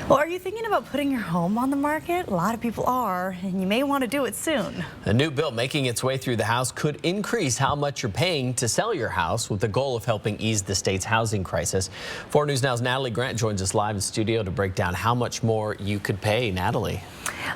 Well, are you thinking about putting your home on the market? A lot of people are, and you may want to do it soon. A new bill making its way through the House could increase how much you're paying to sell your house with the goal of helping ease the state's housing crisis. 4 News Now's Natalie Grant joins us live in studio to break down how much more you could pay. Natalie.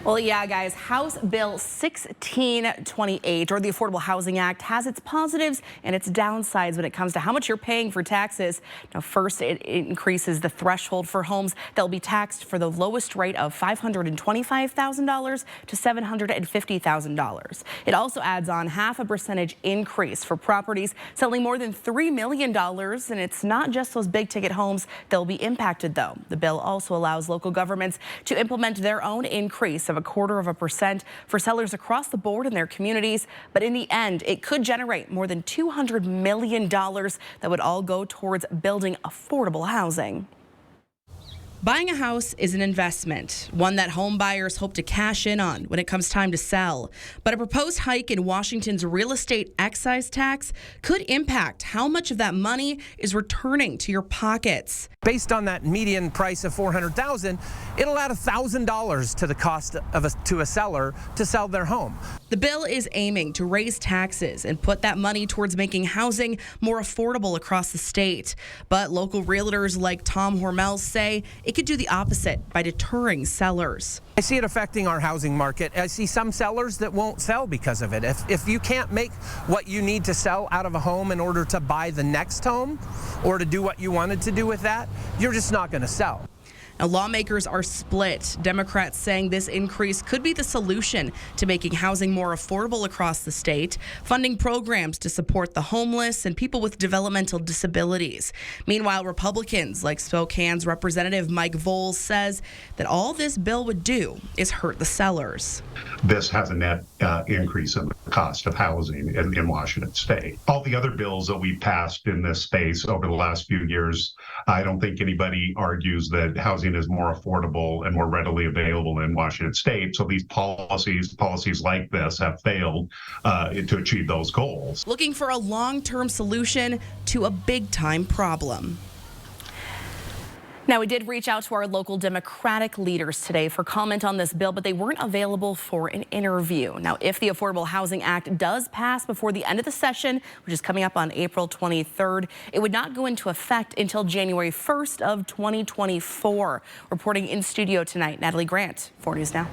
Well, yeah, guys, House Bill 1628, or the Affordable Housing Act, has its positives and its downsides when it comes to how much you're paying for taxes. Now, first, it increases the threshold for homes that will be taxed for the lowest rate of $525,000 to $750,000. It also adds on half a percentage increase for properties selling more than $3 million. And it's not just those big ticket homes that will be impacted, though. The bill also allows local governments to implement their own increase of 0.25% for sellers across the board in their communities. But in the end, it could generate more than $200 million that would all go towards building affordable housing. Buying a house is an investment, one that home buyers hope to cash in on when it comes time to sell. But a proposed hike in Washington's real estate excise tax could impact how much of that money is returning to your pockets. Based on that median price of $400,000, it'll add $1,000 to the cost to a seller to sell their home. The bill is aiming to raise taxes and put that money towards making housing more affordable across the state. But local realtors like Tom Hormel say it could do the opposite by deterring sellers. I see it affecting our housing market. I see some sellers that won't sell because of it. If you can't make what you need to sell out of a home in order to buy the next home or to do what you wanted to do with that, you're just not going to sell. Now, lawmakers are split. Democrats saying this increase could be the solution to making housing more affordable across the state, funding programs to support the homeless and people with developmental disabilities. Meanwhile, Republicans like Spokane's Representative Mike Voles says that all this bill would do is hurt the sellers. This has a net increase in the cost of housing in Washington state. All the other bills that we've passed in this space over the last few years, I don't think anybody argues that housing is more affordable and more readily available in Washington state. So these policies like this have failed to achieve those goals. Looking for a long-term solution to a big-time problem. Now, we did reach out to our local Democratic leaders today for comment on this bill, but they weren't available for an interview. Now, if the Affordable Housing Act does pass before the end of the session, which is coming up on April 23rd, it would not go into effect until January 1st of 2024. Reporting in studio tonight, Natalie Grant, 4 News Now.